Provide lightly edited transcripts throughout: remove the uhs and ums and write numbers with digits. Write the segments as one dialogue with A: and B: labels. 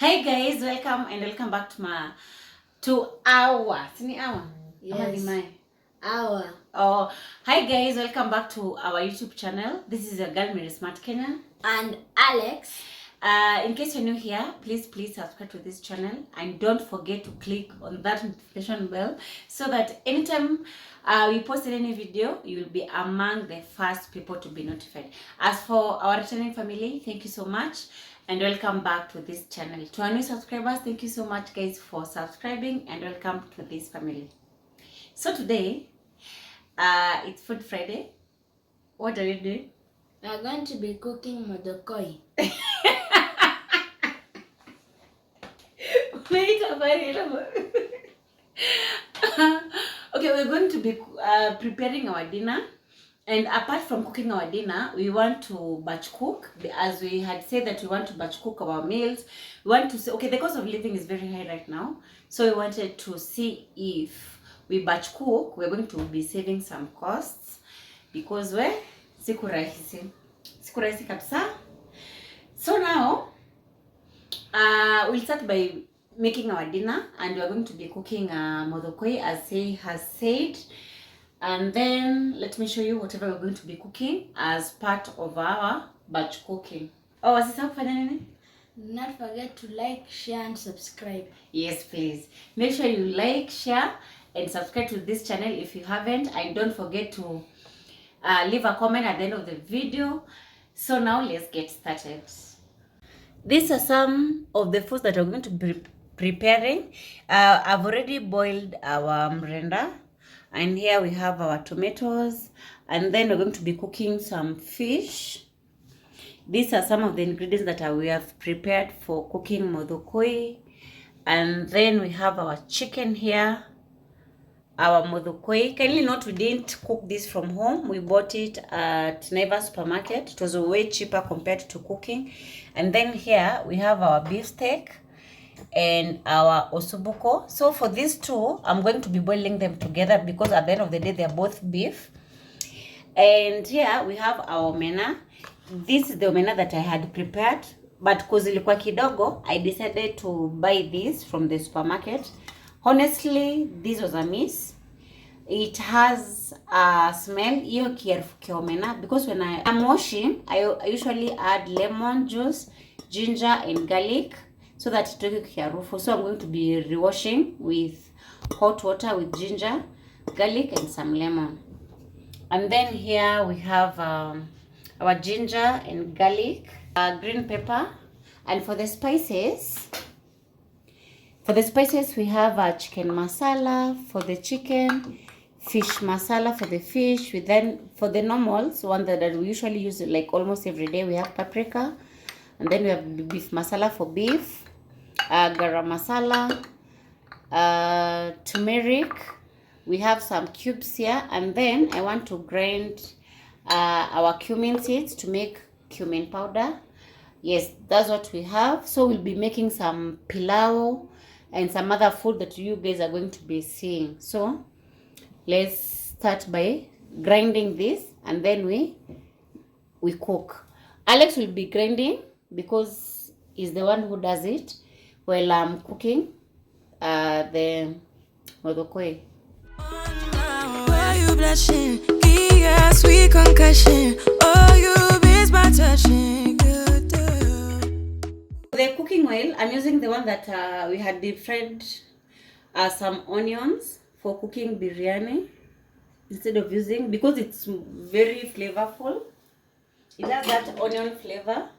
A: Hi guys, welcome back to our Sini our
B: Yes. Our.
A: Oh, hi guys, welcome back to our YouTube channel. This is your girl Mary Smart Kenya.
B: And Alex.
A: In case you're new here, please subscribe to this channel and don't forget to click on that notification bell so that anytime we post any video, you will be among the first people to be notified. As for our returning family, thank you so much and welcome back to this channel. To our new subscribers, thank you so much guys for subscribing and welcome to this family. So today, it's Food Friday. What are you doing?
B: We are going to be cooking modokoi.
A: Okay, we're going to be preparing our dinner, and apart from cooking our dinner, we want to batch cook. As we had said that we want to batch cook our meals, we want to say, okay, the cost of living is very high right now, so we wanted to see if we batch cook, we're going to be saving some costs because siku rahisi kabisa. So now we'll start by making our dinner, and we're going to be cooking modokoi as he has said, and then let me show you whatever we're going to be cooking as part of our batch cooking. Oh, asisa kufanya nini?
B: Not forget to like, share and subscribe.
A: Yes, please. Make sure you like, share and subscribe to this channel if you haven't, and don't forget to leave a comment at the end of the video. So now let's get started. These are some of the foods that we're going to be preparing. I've already boiled our mrenda, and here we have our tomatoes, and then we're going to be cooking some fish. These are some of the ingredients that we have prepared for cooking modokoi. And then we have our chicken here, our modokoi. Kindly note we didn't cook this from home. We bought it at Neighbor Supermarket. It was way cheaper compared to cooking. And then here we have our beef steak and our osobuko. So for these two, I'm going to be boiling them together because at the end of the day, they're both beef. And here we have our omena. This is the omena that I had prepared, but because ilikuwa kidogo, I decided to buy this from the supermarket. Honestly, this was a miss. It has a smell, hiyo kiarufu kia omena, because when I'm washing, I usually add lemon juice, ginger and garlic so that it toke kiarufu. So I'm going to be rewashing with hot water with ginger, garlic and some lemon. And then here we have our ginger and garlic, green pepper, and for the spices we have chicken masala for the chicken, fish masala for the fish. Then for the normals, one that we usually use like almost every day, we have paprika, and then we have beef masala for beef, garam masala, turmeric. We have some cubes here, and then I want to grind our cumin seeds to make cumin powder. Yes, that's what we have. So we'll be making some pilau and some other food that you guys are going to be seeing. So let's start by grinding this, and then we cook. Alex will be grinding because he's the one who does it while I'm cooking the modokoi. Why you blushing? Yeah, sweet concussion. Oh, you miss my touching. The cooking oil, I'm using the one that we had deep fried some onions for cooking biryani instead of using, because it's very flavorful. It has that onion flavor.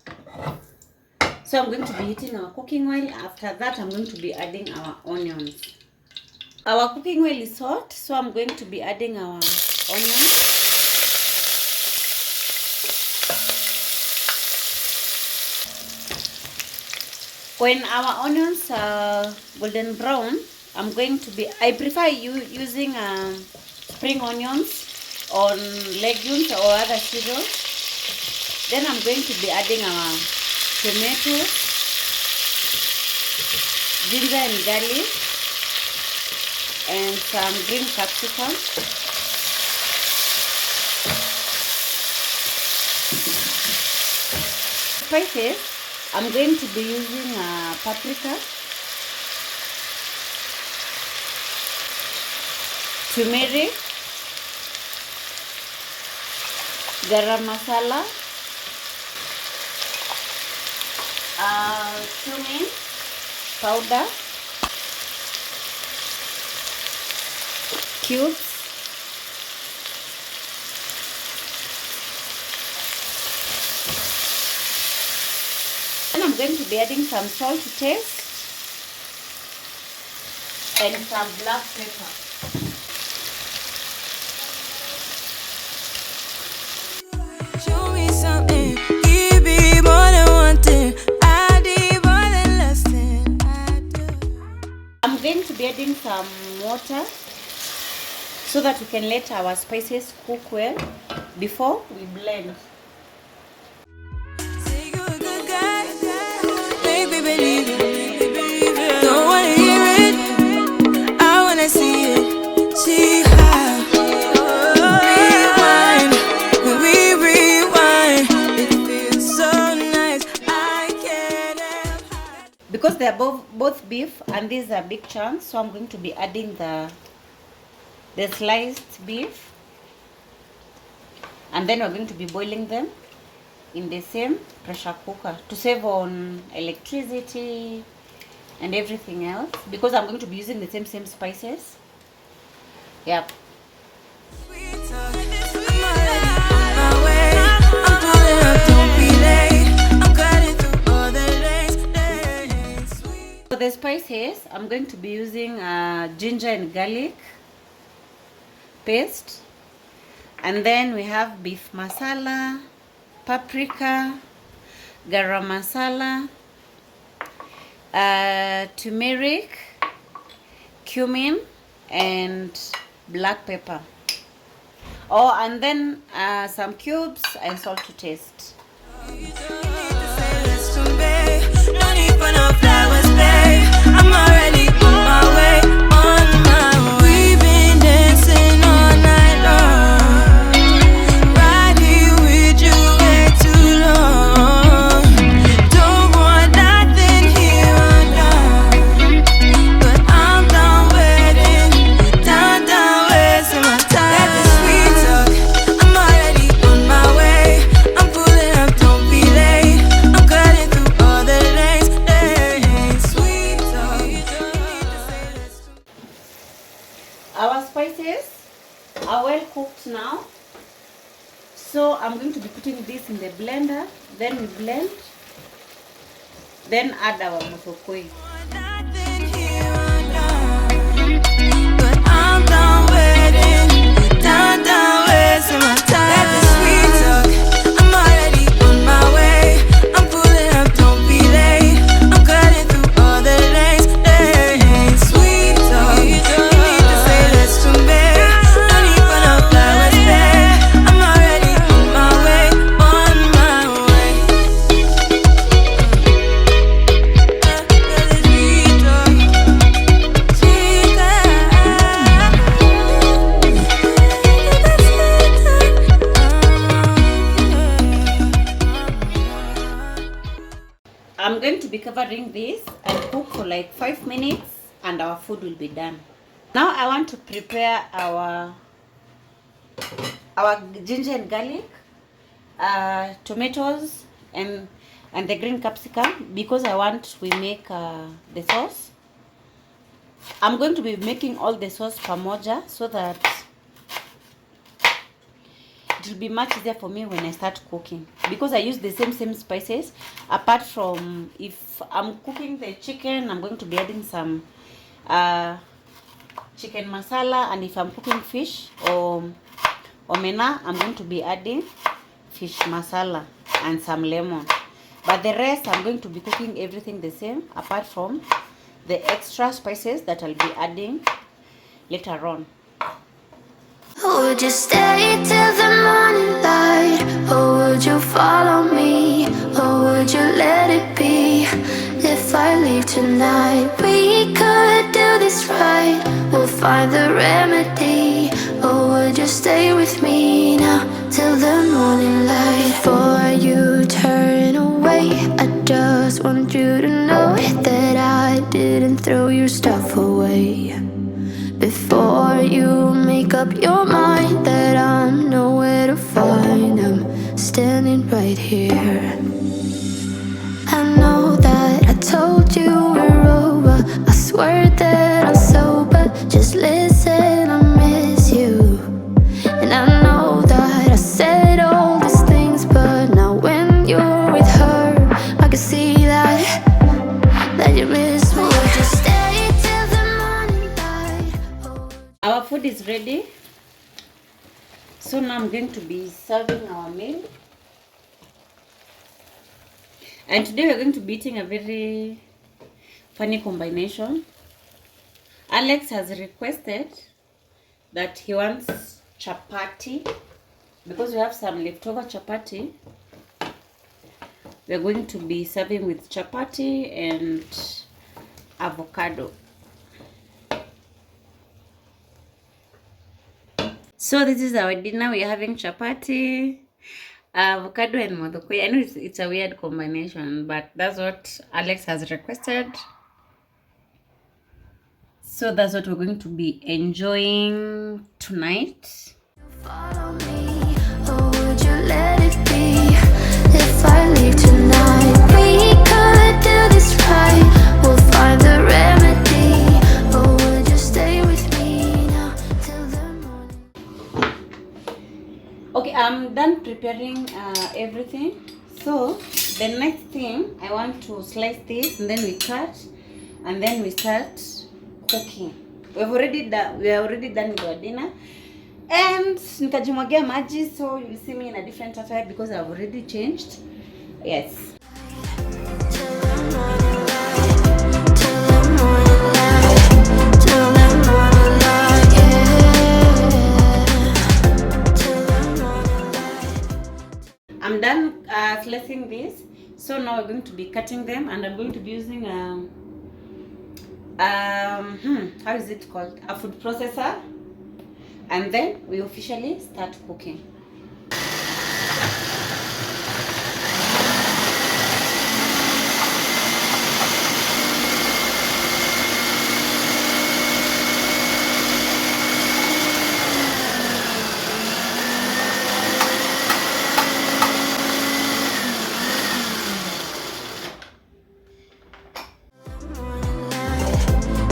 A: So I'm going to be heating our cooking oil. After that, I'm going to be adding our onions. Our cooking oil is hot, so I'm going to be adding our onions. When our onions are golden brown, I prefer using spring onions on legumes or other cereals. Then I'm going to be adding our tomatoes, ginger and garlic, and some green capsicum. Spices, I'm going to be using paprika, turmeric, garam masala, cumin powder, cubes, and I'm going to be adding some salt to taste and some black pepper.
C: Show me something, give me more than one thing. I need more than less than I do.
A: I'm going to be adding some water so that we can let our spices cook well before we blend.
C: Say you're a good guy, baby, believe it. Don't wanna hear it, I wanna see it. See how rewind, when we rewind, it feels so nice. I can't help hide.
A: Because they are both beef and these are big chunks, so I'm going to be adding the sliced beef, and then we're going to be boiling them in the same pressure cooker to save on electricity and everything else, because I'm going to be using the same spices. Yep.
C: Sweet talk, I'm already on my way. I'm pulling up, don't be late. I'm cutting through all the lanes. Sweet.
A: For the spices, I'm going to be using ginger and garlic paste, and then we have beef masala, paprika, garam masala, turmeric, cumin, and black pepper. Oh, and then some cubes and salt to taste.
C: You don't need to say less to me. No need for no flowers, babe. I'm already on my way, on my way. We've been dancing all night long, right here with you way too long. Don't want nothing here or now, but I'm done waiting, down wasting my time. Let the sweet talk, I'm already on my way. I'm pulling up, don't be late. I'm cutting through all the lanes. Sweet talk, you don't need to say less to me.
A: Our spices are well cooked now, so I'm going to be putting this in the blender, then we blend, then add our mosokoi.
C: Nothing here or now, but I'm done waiting, down wasting my time. Let the sweet talk, I'm already on my way. I'm pulling up, don't be late. I'm cutting through all the lanes. Sweet talk, you don't need to say less to me. No need for no flowers, babe. I'm already on my way, on my way. Sweet talk, sweet
A: I'm going to be covering this and cook for like 5 minutes and our food will be done. Now I want to prepare our ginger and garlic, tomatoes and the green capsicum, because I want we make the sauce. I'm going to be making all the sauce pamoja so that it will be much easier for me when I start cooking, because I use the same spices. Apart from if I'm cooking the chicken, I'm going to be adding some chicken masala, and if I'm cooking fish or omena, I'm going to be adding fish masala and some lemon. But the rest, I'm going to be cooking everything the same, apart from the extra spices that I'll be adding later on.
D: Would you stay till the morning light? Or would you follow me? Or would you let it be? If I leave tonight, we could do this right. We'll find the remedy. Or would you stay with me now till the morning light. Before you turn away, I just want you to know that I didn't throw your stuff away. Before you make up your mind that I'm nowhere to find, I'm standing right here. I know that I told you we're over, I swear that I'm sober. Just listen, I miss you. And I know that I said all these things, but now when you're with her, I can see that you miss me. Would you stay till the morning light?
A: Our food is ready. So now I'm going to be serving our meal. And today we're going to be eating a very funny combination. Alex has requested that he wants chapati, because we have some leftover chapati. We're going to be serving with chapati and avocado. So this is our dinner. We're having chapati, avocado and modokoi. I know it's a weird combination, but that's what Alex has requested. So that's what we're going to be enjoying tonight.
D: Follow me, or would you let it be? If I leave tonight, we could do this right. We'll find the remedy. Or would you stay with me now till the morning?
A: Okay, I'm done preparing everything. So the next thing, I want to slice this, and then we cut, and then we start cooking. We are already done with our dinner. And nikajimwagia maji, so you'll see me in a different attire because I've already changed. Yes.
D: Till the morning light, till the morning light, till the morning light, yeah. Till the morning light.
A: I'm done slicing this. So now we're going to be cutting them, and I'm going to be using how is it called? A food processor. And then we officially start cooking.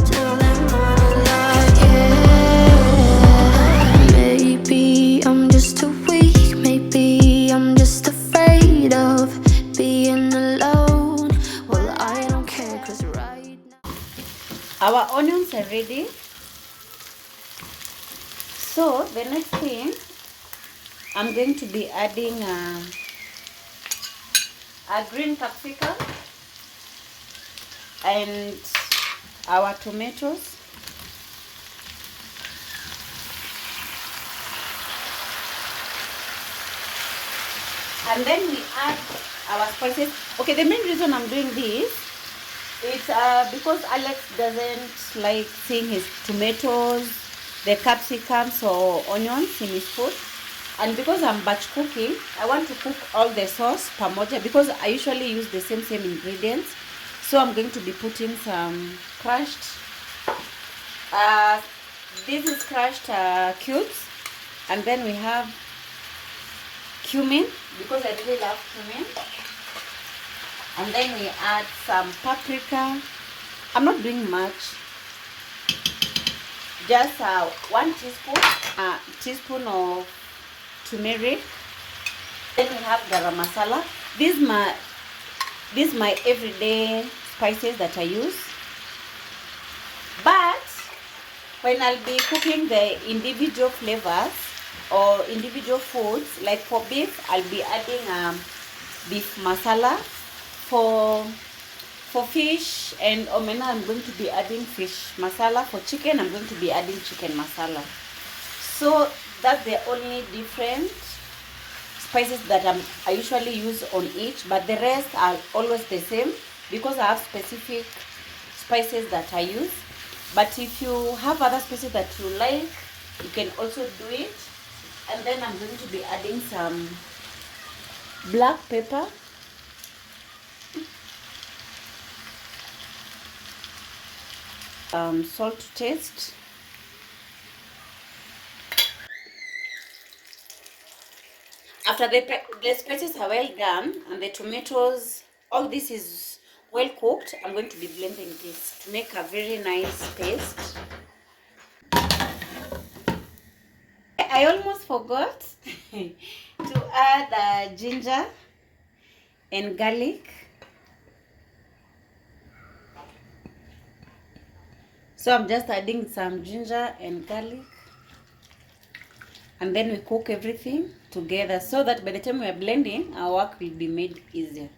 D: Till the morning light, yeah. Maybe I'm just too weak. Maybe I'm just afraid of being alone. Well, I don't care, 'cause right now
A: Our onions are ready. So the next thing, I'm going to be adding a green capsicum and our tomatoes. And then we add our spices. Okay, the main reason I'm doing this is because Alex doesn't like seeing his tomatoes, the capsicums or onions in his food. And because I'm batch cooking, I want to cook all the sauce pamoja, because I usually use the same ingredients. So I'm going to be putting some crushed, this is crushed cubes, and then we have cumin, because I really love cumin. And then we add some paprika. I'm not doing much, just 1 teaspoon of turmeric. Then we have garam masala. These my everyday spices that I use. But when I'll be cooking the individual flavors or individual foods, like for beef, I'll be adding beef masala. For fish and omena, I'm going to be adding fish masala. For chicken, I'm going to be adding chicken masala. So that's the only different spices that I usually use on each, but the rest are always the same because I have specific spices that I use. But if you have other spices that you like, you can also do it. And then I'm going to be adding some black pepper. Salt to taste. After the spices are well done and the tomatoes, all this is well cooked, I'm going to be blending this to make a very nice paste. I almost forgot to add ginger and garlic. So I'm just adding some ginger and garlic. And then we cook everything together so that by the time we are blending, our work will be made easier.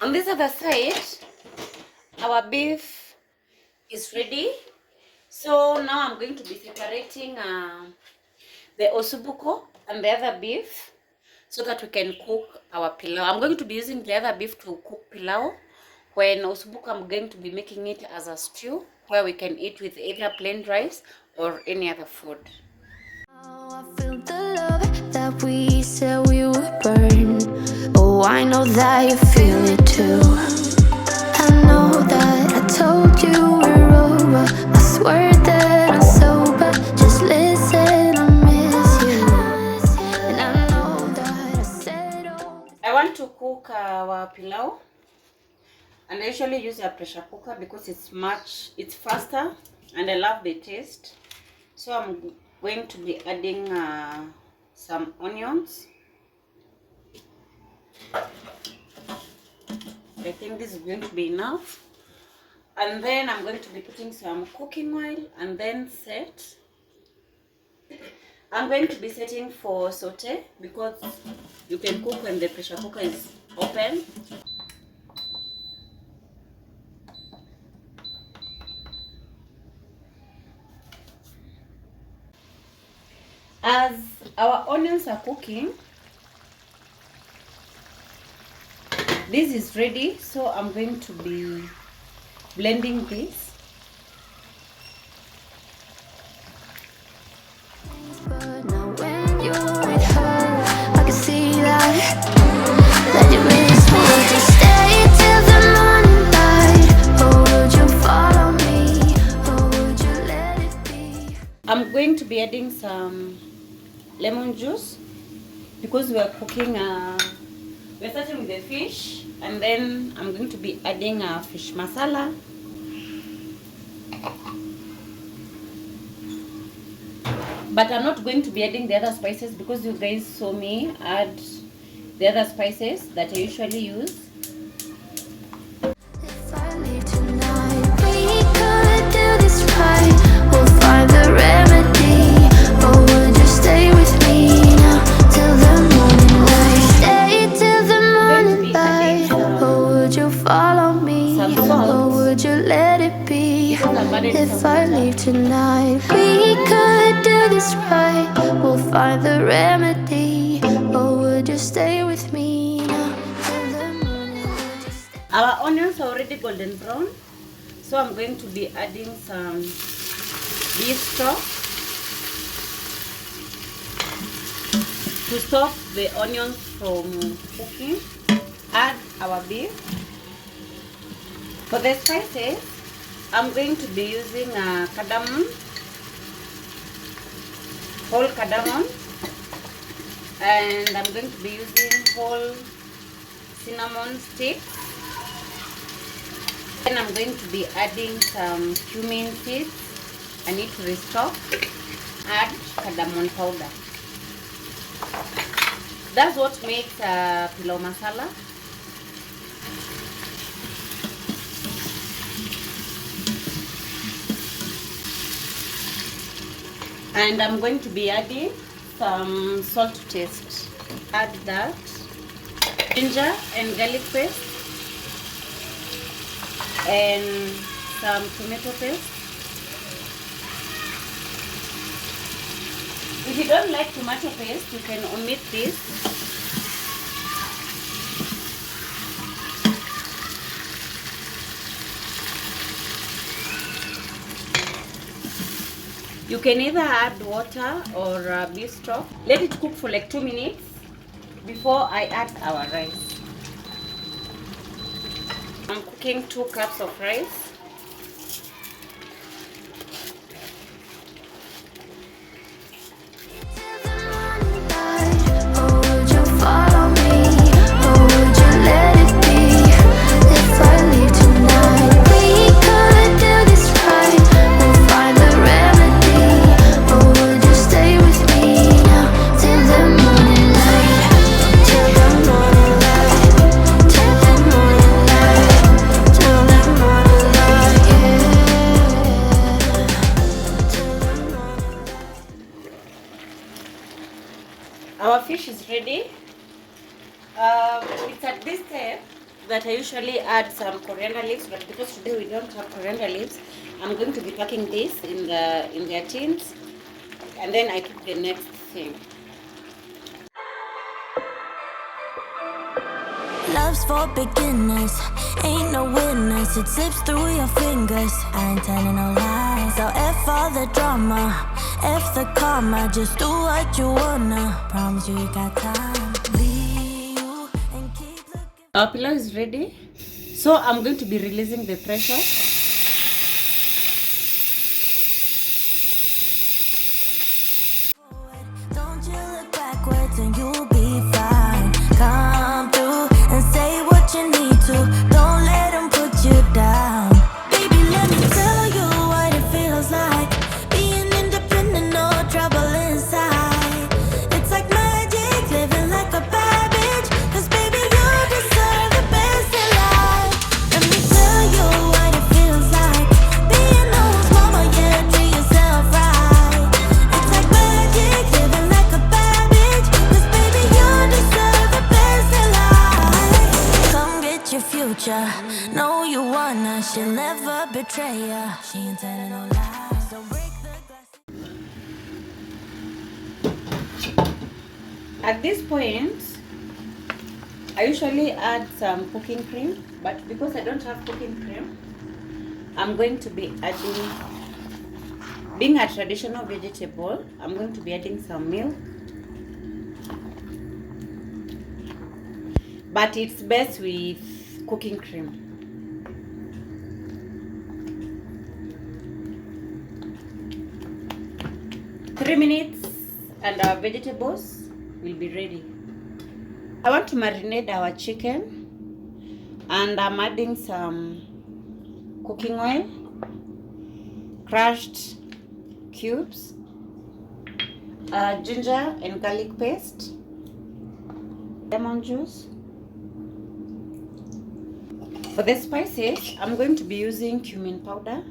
A: On this other side, our beef is ready. So now I'm going to be separating the osobuco and the other beef so that we can cook our pilau. I'm going to be using the other beef to cook pilau. When osobuco, I'm going to be making it as a stew where we can eat with either plain rice or any other food.
D: Oh, I feel the love that we said we would burn. Oh, I know that you feel it too. I know that I told you we're over. I swear that I'm sober. Just listen, I miss you. And I know that I said all.
A: I want to cook our pilau. And I usually use a pressure cooker because it's faster and I love the taste. So I'm going to be adding some onions. I think this is going to be enough. And then I'm going to be putting some cooking oil and then set. I'm going to be setting for saute because you can cook when the pressure cooker is open. As our onions are cooking, this is ready, so I'm going to be blending this.
D: But now when you're with her, I can see that you miss me. Would you stay till the morning light, or would you follow me, or would you let it be?
A: I'm going to be adding some lemon juice because we are cooking we're starting with the fish, and then I'm going to be adding fish masala. But I'm not going to be adding the other spices because you guys saw me add the other spices that I usually use.
D: If I leave tonight, we could do this right. We'll find the remedy. Or would you stay with me now till the morning light? Stay till the morning light. Or would you follow me?
A: Some salt.
D: Or would you let it be? If I leave tonight, we could do this right. We'll find the remedy. Or would you stay with me now till the morning? Would you stay?
A: Our onions are already golden brown, so I'm going to be adding some beef stock to stop the onions from cooking. Add our beef. For the spices, I'm going to be using cardamom, whole cardamom, and I'm going to be using whole cinnamon sticks. Then I'm going to be adding some cumin seeds. I need to restock. Add cardamom powder. That's what makes pilau masala. And I'm going to be adding some salt to taste. Add that. Ginger and garlic paste. And some tomato paste. If you don't like tomato paste, you can omit this. You can either add water or beef stock. Let it cook for like 2 minutes before I add our rice. I'm cooking 2 cups of rice. Our fish is ready. It's at this step that I usually add some coriander leaves, but because today we don't have coriander leaves, I'm going to be packing this in their tins, and then I cook the next thing.
C: Love's for beginners, ain't no winners. It slips through your fingers. I ain't telling no lies. So F all the drama, F the karma. Just do what you wanna. Promise you got time. Be you and keep looking.
A: Our pilau is ready, so I'm going to be releasing the pressure.
C: Don't you look backwards and you'll be fine. Come through and say what you need to. Don't let them put you down. Baby, let me tell you what it feels like. Being independent, no trouble inside. It's like magic, living like a bad bitch. 'Cause baby, you deserve the best in life. Let me tell you what it feels like. Being no mama, yeah, treat yourself right. It's like magic, living like a bad bitch. 'Cause baby, you deserve the best in life. Come get your future. Know you wanna, she'll never betray ya. She ain't telling no lies. So break the glass.
A: At this point, I usually add some cooking cream, but because I don't have cooking cream, I'm going to be adding, being a traditional vegetable, I'm going to be adding some milk. But it's best with cooking cream. Three minutes and our vegetables will be ready. I want to marinate our chicken, and I'm adding some cooking oil, crushed cubes, ginger and garlic paste, lemon juice. For the spices, I'm going to be using cumin powder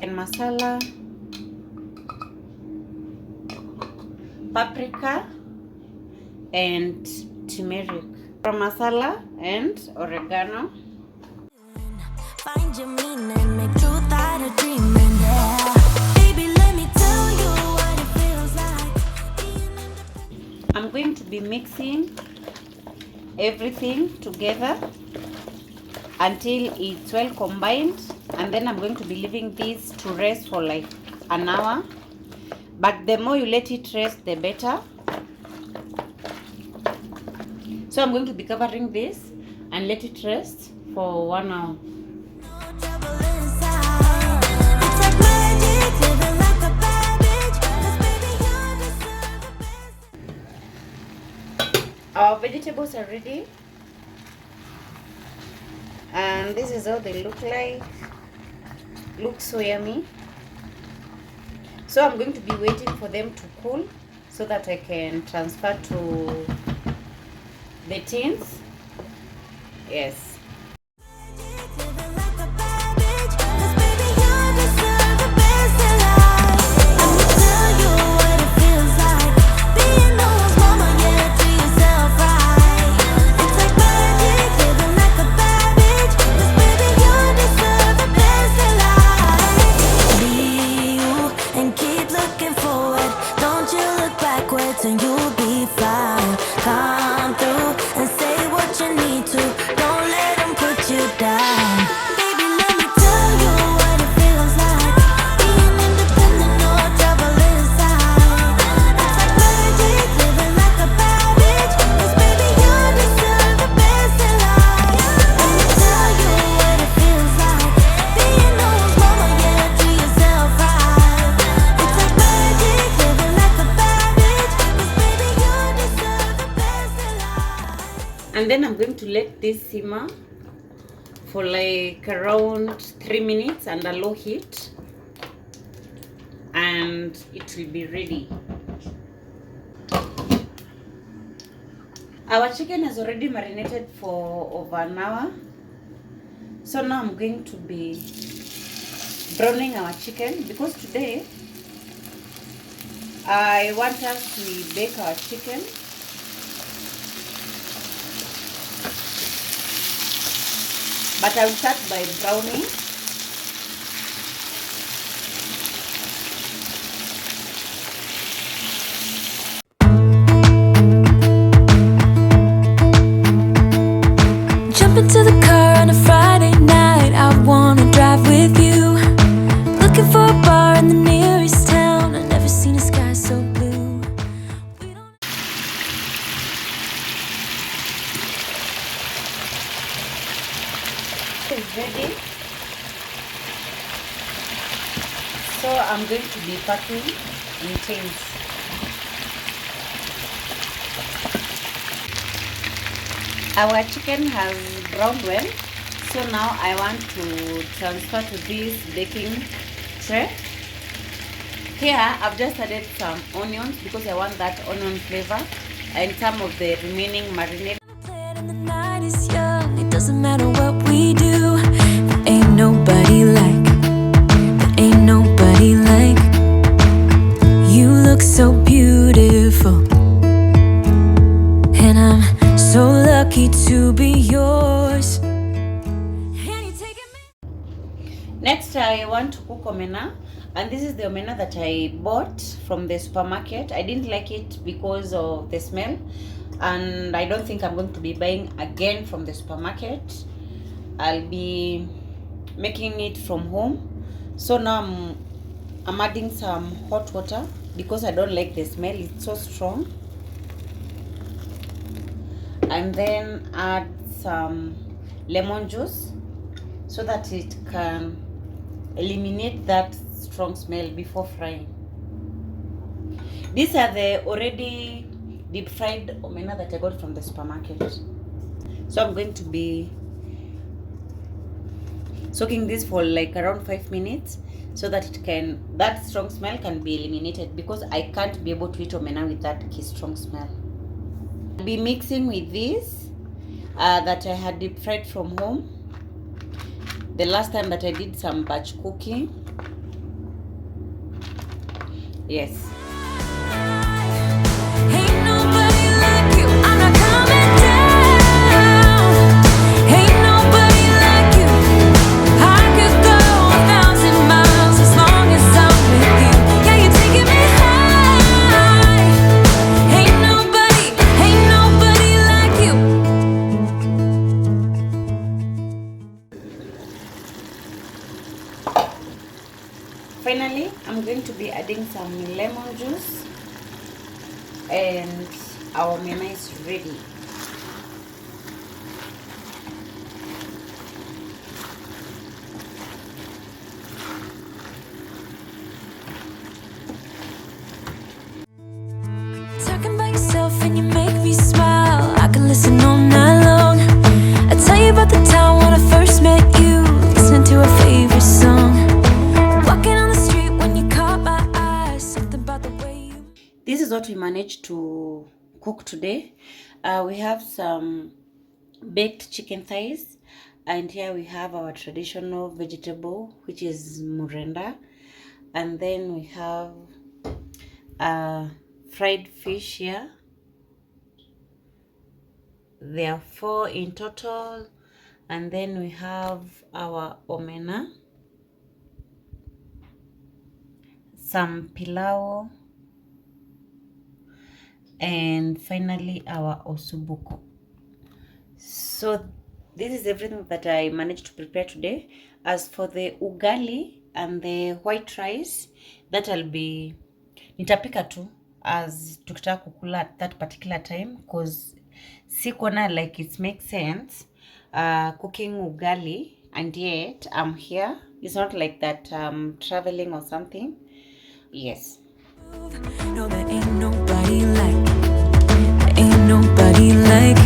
A: and masala, paprika and turmeric, masala and oregano.
C: Find your meaning, make truth out of dreaming. Yeah. Baby, let me tell you what it feels like.
A: I'm going to be mixing everything together until it's well combined, and then I'm going to be leaving this to rest for like an hour. But the more you let it rest, the better. So I'm going to be covering this and let it rest for 1 hour.
C: No trouble inside. It's like magic, living like a bad bitch. 'Cause baby, you deserve the best.
A: Our vegetables are ready, and this is how they look like. Look so yummy. So I'm going to be waiting for them to cool so that I can transfer to the tins. Yes.
C: Living like a bad bitch. 'Cause baby, you deserve the best in life. Let me tell you what it feels like. Being no one's mama, yeah, treat yourself right. It's like magic, living like a bad bitch. 'Cause baby, you deserve the best in life. Be you and keep looking forward. Don't you look backwards and you'll be fine. Come through and say what you need to. Don't let them put you down. Baby, let me tell you what it
A: And then I'm going to let this simmer for like around 3 minutes under low heat, and it will be ready. Our chicken has already marinated for over an hour. So now I'm going to be browning our chicken, because today I want us to bake our chicken. But I will start by browning.
C: Jump into the car on a Friday night. I wanna drive with you. Looking for a bar in the nearest town. I've never seen a sky so blue.
A: It's ready. So I'm going to be packing in tins. Our chicken has browned well, so now I want to transfer to this baking tray. Here I've just added some onions because I want that onion flavor, and some of the remaining marinade.
C: And the night is young, it doesn't matter what we do. There ain't nobody like, there ain't nobody like. You look so beautiful, and I'm so lucky to be yours.
A: Next, I want to cook omena, and this is the omena that I bought from the supermarket. I didn't like it because of the smell, and I don't think I'm going to be buying again from the supermarket. I'll be making it from home. So now I'm adding some hot water because I don't like the smell, it's so strong. And then add some lemon juice so that it can eliminate that strong smell before frying. These are the already deep fried omena that I got from the supermarket. So I'm going to be soaking this for like around 5 minutes so that that strong smell can be eliminated, because I can't be able to eat omena with that strong smell. I'll be mixing with this that I had deep fried from home the last time that I did some batch cooking. Yes.
C: Ain't nobody like you, I'm not coming down. Ain't nobody like you. I could go 1,000 miles as long as I'm with you. Yeah, you're taking me high. Ain't nobody like you.
A: Finally, I'm going to be adding some lemon juice, and our omena is ready.
C: Talking about yourself and you make me smile. I can listen all night long. I tell you about the time when I first met you, listening to our favorite song. Walking on the street when you caught my eye. Something about the way you.
A: This is what we managed to cook today. We have some baked chicken thighs, and here we have our traditional vegetable, which is murenda, and then we have fried fish here. There are 4 in total, and then we have our omena, some pilau, and finally our osubuku. So this is everything that I managed to prepare today. As for the ugali and the white rice, that I'll be nitapika tu as tukitaka kukula at that particular time, because sikuona like it makes sense cooking ugali and yet I'm here. It's not like that I'm traveling or something. Yes.
C: No, there ain't nobody like, there ain't nobody like.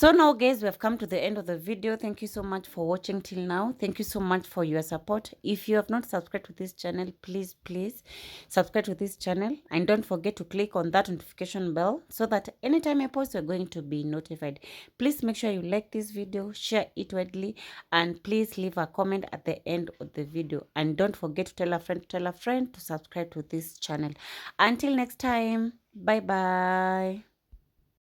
A: So now guys, we have come to the end of the video. Thank you so much for watching till now. Thank you so much for your support. If you have not subscribed to this channel, please subscribe to this channel, and don't forget to click on that notification bell so that anytime I post, you're going to be notified. Please make sure you like this video, share it widely, and please leave a comment at the end of the video. And don't forget to tell a friend to subscribe to this channel. Until next time, bye bye.